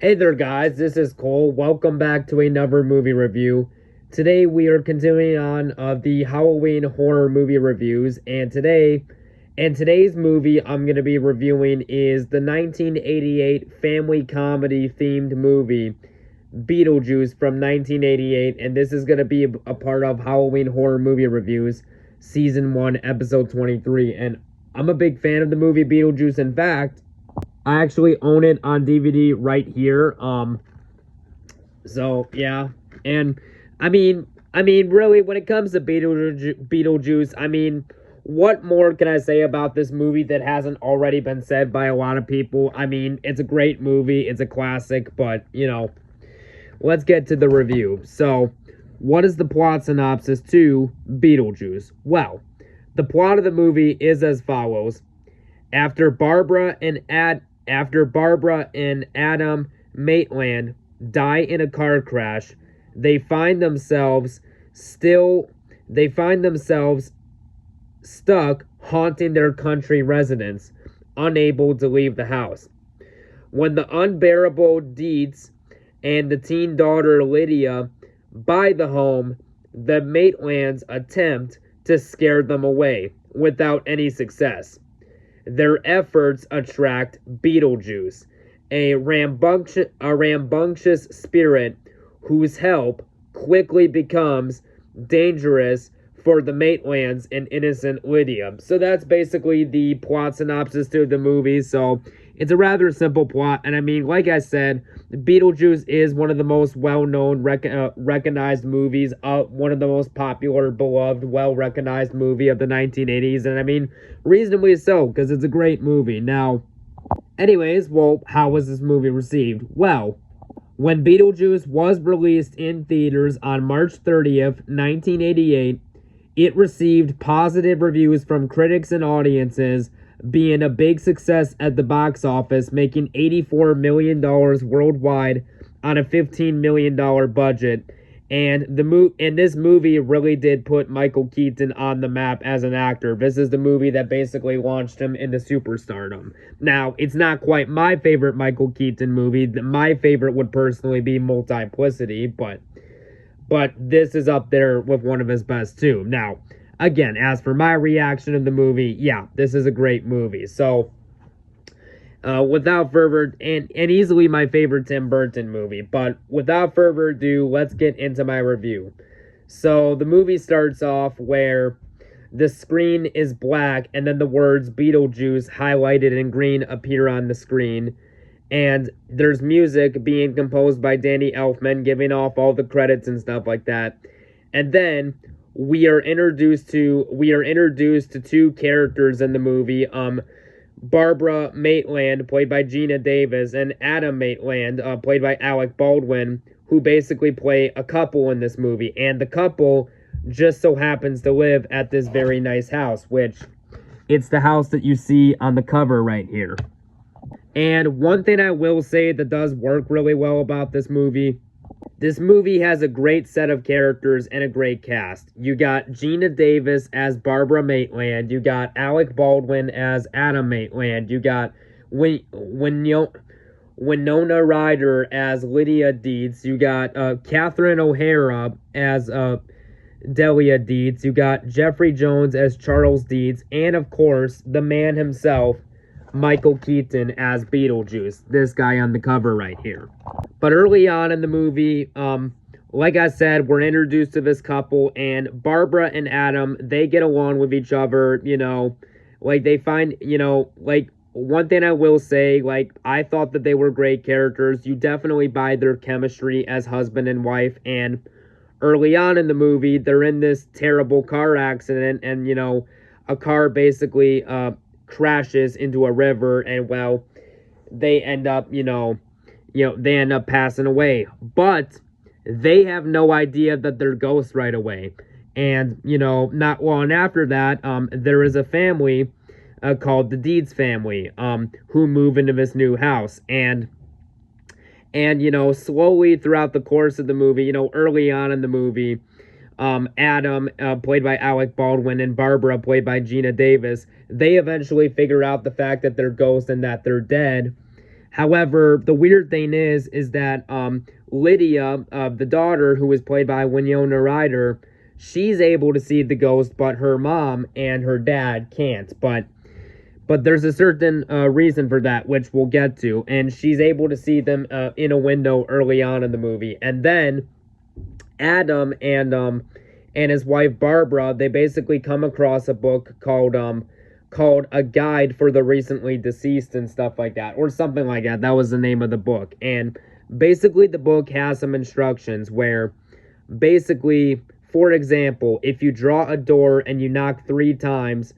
Hey there, guys. This is Cole. Welcome back to another movie review. Today we are continuing on the Halloween horror movie reviews, and today's movie I'm going to be reviewing is the 1988 family comedy themed movie Beetlejuice from 1988, and this is going to be a part of Halloween horror movie reviews, season 1, episode 23. And I'm a big fan of the movie Beetlejuice. In fact, I actually own it on DVD right here. So yeah, and really, when it comes to Beetlejuice, what more can I say about this movie that hasn't already been said by a lot of people? It's a great movie, it's a classic, but let's get to the review. So, what is the plot synopsis to Beetlejuice? Well, the plot of the movie is as follows: after Barbara and Adam Maitland die in a car crash, they find themselves still they find themselves stuck haunting their country residence, unable to leave the house. When the unbearable deeds and the teen daughter Lydia buy the home, the Maitlands attempt to scare them away without any success. Their efforts attract Beetlejuice, a rambunctious spirit whose help quickly becomes dangerous for the Maitlands and innocent Lydia. So that's basically the plot synopsis to the movie. So it's a rather simple plot, and like I said, Beetlejuice is one of the most well-known, recognized movies, one of the most popular, beloved, well-recognized movie of the 1980s, and reasonably so, because it's a great movie. Now, anyways, well, how was this movie received? Well, when Beetlejuice was released in theaters on March 30th, 1988, it received positive reviews from critics and audiences, being a big success at the box office, making $84 million worldwide on a $15 million budget. And this movie really did put Michael Keaton on the map as an actor. This is the movie that basically launched him into superstardom. Now, it's not quite my favorite Michael Keaton movie. My favorite would personally be Multiplicity, but this is up there with one of his best too. Now, again, as for my reaction of the movie, yeah, this is a great movie. So, without further, and easily my favorite Tim Burton movie, but without further ado, let's get into my review. So, the movie starts off where the screen is black, and then the words Beetlejuice highlighted in green appear on the screen. And there's music being composed by Danny Elfman, giving off all the credits and stuff like that. And then we are introduced to two characters in the movie. Barbara Maitland, played by Gina Davis, and Adam Maitland, played by Alec Baldwin, who basically play a couple in this movie. And the couple just so happens to live at this very nice house, which it's the house that you see on the cover right here. And one thing I will say that does work really well about this movie has a great set of characters and a great cast. You got Gina Davis as Barbara Maitland. You got Alec Baldwin as Adam Maitland. You got Winona Ryder as Lydia Deeds. You got Catherine O'Hara as Delia Deeds. You got Jeffrey Jones as Charles Deeds. And, of course, the man himself, Michael Keaton as Beetlejuice, this guy on the cover right here. But early on in the movie, like I said, we're introduced to this couple, and Barbara and Adam, they get along with each other, they find, one thing I will say, I thought that they were great characters. You definitely buy their chemistry as husband and wife, and early on in the movie, they're in this terrible car accident, and, a car basically, crashes into a river, and they end up passing away, but they have no idea that they're ghosts right away. And not long after that, there is a family called the Deeds family, who move into this new house, and slowly throughout the course of the movie, early on in the movie, Adam, played by Alec Baldwin, and Barbara, played by Gina Davis, they eventually figure out the fact that they're ghosts and that they're dead. However, the weird thing is that Lydia, the daughter, who was played by Winona Ryder, she's able to see the ghost, but her mom and her dad can't. But there's a certain reason for that, which we'll get to. And she's able to see them in a window early on in the movie. And then Adam and his wife Barbara, they basically come across a book called A Guide for the Recently Deceased and stuff like that, or something like that. That was the name of the book. And basically the book has some instructions where basically, for example, if you draw a door and you knock 3 times,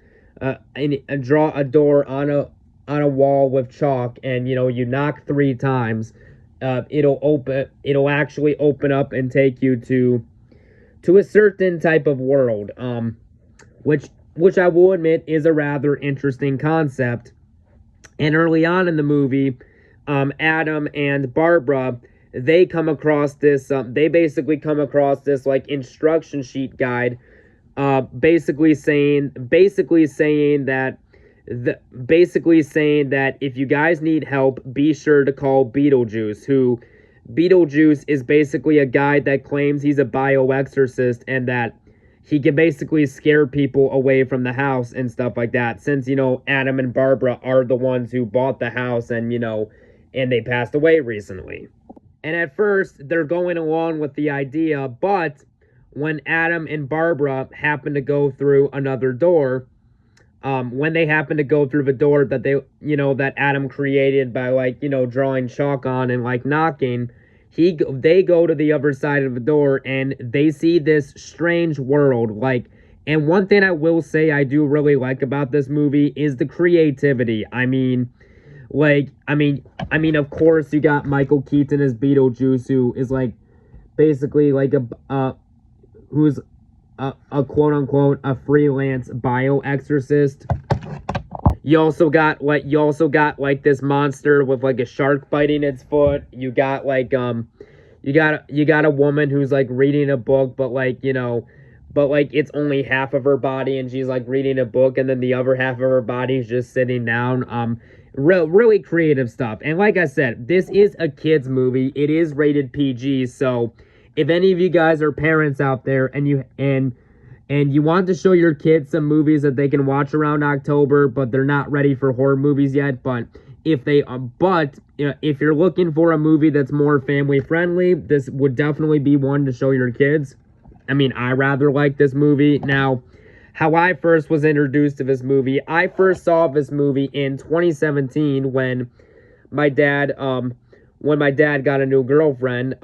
and draw a door on a wall with chalk, and you knock 3 times, it'll actually open up and take you to a certain type of world, which I will admit is a rather interesting concept. And early on in the movie, Adam and Barbara, they come across this they basically come across this like instruction sheet guide, basically saying that if you guys need help, be sure to call Beetlejuice. Beetlejuice is basically a guy that claims he's a bioexorcist and that he can basically scare people away from the house and stuff like that, since Adam and Barbara are the ones who bought the house, and and they passed away recently. And at first they're going along with the idea, but when Adam and Barbara happen to go through another door, when they happen to go through the door that that Adam created by drawing chalk on and knocking, they go to the other side of the door and they see this strange world. And one thing I will say I do really like about this movie is the creativity. I mean, of course you got Michael Keaton as Beetlejuice, who is basically who's a quote-unquote a freelance bioexorcist. You also got this monster with a shark biting its foot. You got you got a woman who's reading a book, but it's only half of her body and she's reading a book, and then the other half of her body is just sitting down. Really creative stuff. And like I said, this is a kids movie. It is rated PG, so if any of you guys are parents out there and you want to show your kids some movies that they can watch around October, but they're not ready for horror movies yet, if you're looking for a movie that's more family friendly, this would definitely be one to show your kids. I mean, I rather like this movie. Now, how I first was introduced to this movie, I first saw this movie in 2017 when my dad got a new girlfriend,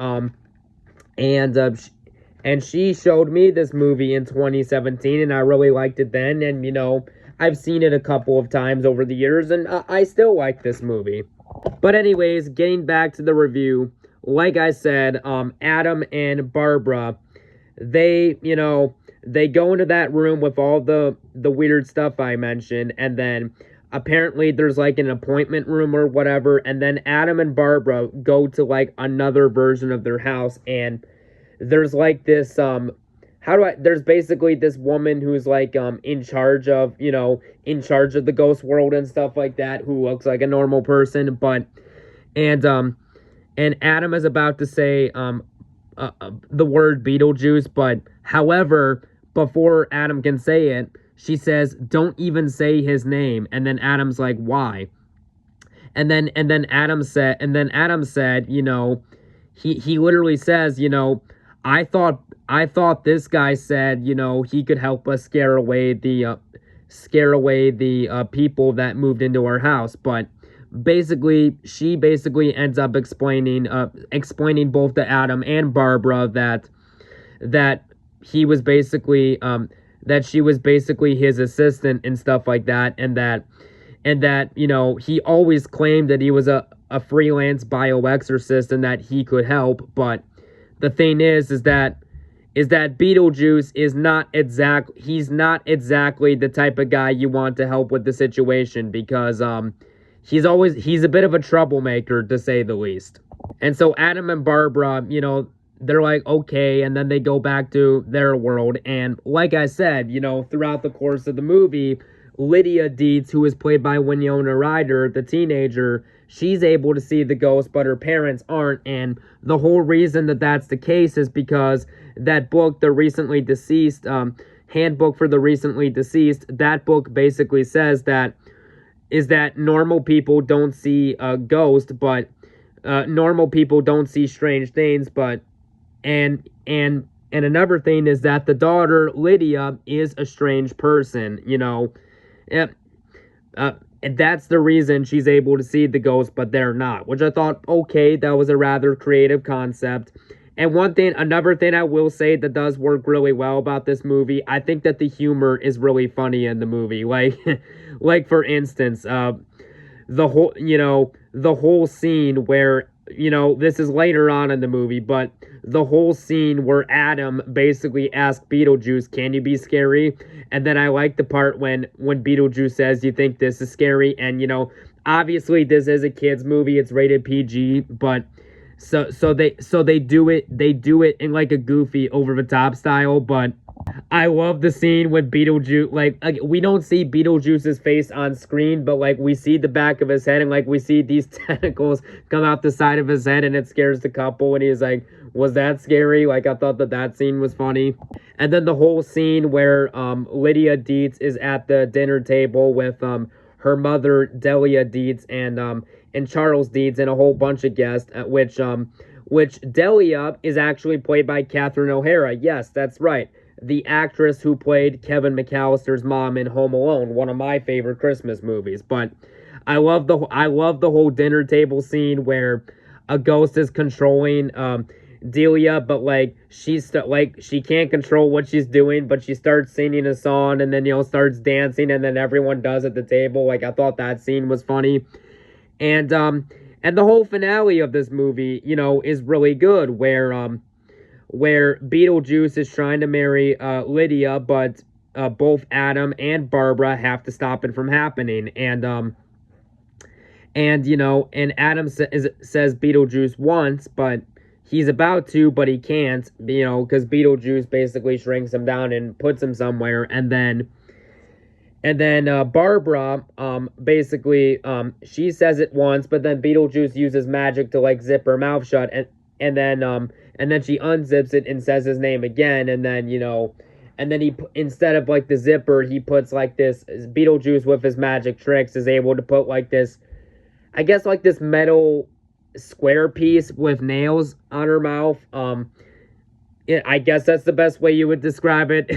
and she showed me this movie in 2017, and I really liked it then. And I've seen it a couple of times over the years, and I still like this movie. But anyways, getting back to the review, like I said, Adam and Barbara, they go into that room with all the weird stuff I mentioned, and then apparently there's an appointment room or whatever, and then Adam and Barbara go to another version of their house, and there's this there's basically this woman who's in charge of the ghost world and stuff like that, who looks like a normal person, and Adam is about to say the word Beetlejuice, but however, before Adam can say it, she says, "Don't even say his name." And then Adam's like, "Why?" And then Adam said, he literally says, I thought this guy said, he could help us scare away the people that moved into our house. But she basically ends up explaining both to Adam and Barbara that he was basically that she was basically his assistant and stuff like that, and that he always claimed that he was a freelance bioexorcist and that he could help. But the thing is that Beetlejuice is not exactly the type of guy you want to help with the situation, because he's a bit of a troublemaker, to say the least. And so Adam and Barbara, they're like, okay, and then they go back to their world. And like I said, throughout the course of the movie, Lydia Dietz, who is played by Winona Ryder, the teenager, she's able to see the ghost, but her parents aren't. And the whole reason that that's the case is because that book, The Recently Deceased, Handbook for the Recently Deceased, that book basically says that normal people don't see a ghost, but normal people don't see strange things, but and another thing is that the daughter Lydia is a strange person, you know. And, and that's the reason she's able to see the ghost, but they're not, which I thought, okay, that was a rather creative concept. And another thing I will say that does work really well about this movie, I think that the humor is really funny in the movie. Like, like for instance, the whole scene where, this is later on in the movie, but the whole scene where Adam basically asks Beetlejuice, "Can you be scary?" And then I like the part when Beetlejuice says, "You think this is scary?" And obviously this is a kids movie, it's rated PG, but so they do it in like a goofy, over the top style. But I love the scene when Beetlejuice, like we don't see Beetlejuice's face on screen, but like we see the back of his head, and like we see these tentacles come out the side of his head, and it scares the couple, and he's like, "Was that scary?" Like, I thought that scene was funny. And then the whole scene where Lydia Dietz is at the dinner table with her mother Delia Dietz and Charles Dietz and a whole bunch of guests, which Delia is actually played by Catherine O'Hara. Yes, that's right, the actress who played Kevin McAllister's mom in Home Alone, one of my favorite Christmas movies. But I love the whole dinner table scene where a ghost is controlling Delia, but like she can't control what she's doing, but she starts singing a song, and then starts dancing, and then everyone does at the table. Like, I thought that scene was funny. And the whole finale of this movie, is really good, where Beetlejuice is trying to marry Lydia, but both Adam and Barbara have to stop it from happening. And Adam says Beetlejuice wants, but he's about to, but he can't, because Beetlejuice basically shrinks him down and puts him somewhere. And then Barbara, basically, she says it once, but then Beetlejuice uses magic to like zip her mouth shut, and then she unzips it and says his name again, and then he, instead of like the zipper, he puts like this. Beetlejuice with his magic tricks is able to put like this, I guess like this metal square piece with nails on her mouth. I guess that's the best way you would describe it,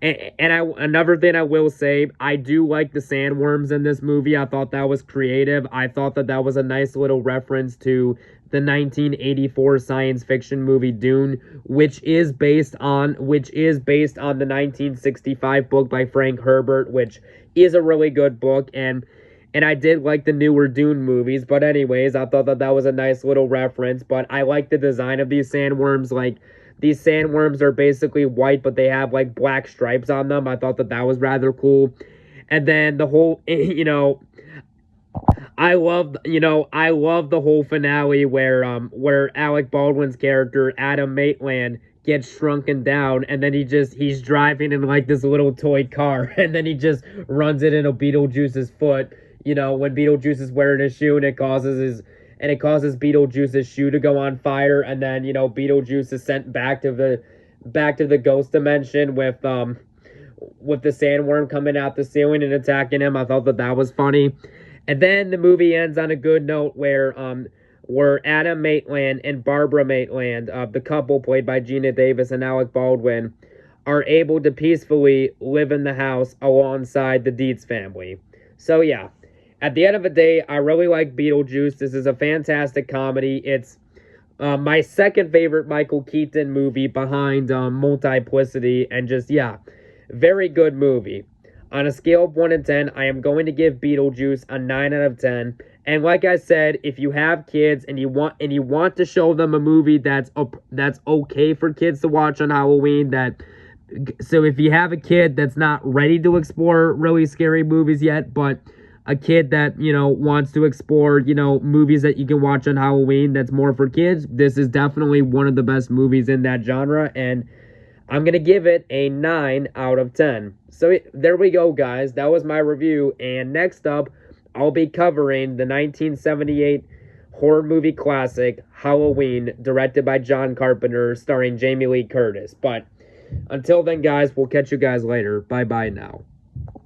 Another thing I will say, I do like the sandworms in this movie. I thought that was creative. I thought that was a nice little reference to the 1984 science fiction movie Dune, which is based on the 1965 book by Frank Herbert, which is a really good book. And I did like the newer Dune movies, but anyways, I thought that was a nice little reference. But I like the design of these sandworms. Like, these sandworms are basically white, but they have like black stripes on them. I thought that was rather cool. And then the whole, I love the whole finale where Alec Baldwin's character Adam Maitland gets shrunken down, and then he's driving in like this little toy car, and then he just runs it into Beetlejuice's foot. When Beetlejuice is wearing a shoe, and it causes Beetlejuice's shoe to go on fire, and then Beetlejuice is sent back to the ghost dimension with the sandworm coming out the ceiling and attacking him. I thought that was funny. And then the movie ends on a good note where Adam Maitland and Barbara Maitland, the couple played by Gina Davis and Alec Baldwin, are able to peacefully live in the house alongside the Dietz family. So yeah, at the end of the day, I really like Beetlejuice. This is a fantastic comedy. It's my second favorite Michael Keaton movie behind Multiplicity, and just, yeah, very good movie. On a scale of 1 to 10, I am going to give Beetlejuice a 9 out of 10. And like I said, if you have kids and you want to show them a movie that's okay for kids to watch on Halloween, so if you have a kid that's not ready to explore really scary movies yet, but a kid that, wants to explore, movies that you can watch on Halloween that's more for kids, this is definitely one of the best movies in that genre, and I'm going to give it a 9 out of 10. So there we go, guys. That was my review, and next up, I'll be covering the 1978 horror movie classic Halloween, directed by John Carpenter, starring Jamie Lee Curtis. But until then, guys, we'll catch you guys later. Bye-bye now.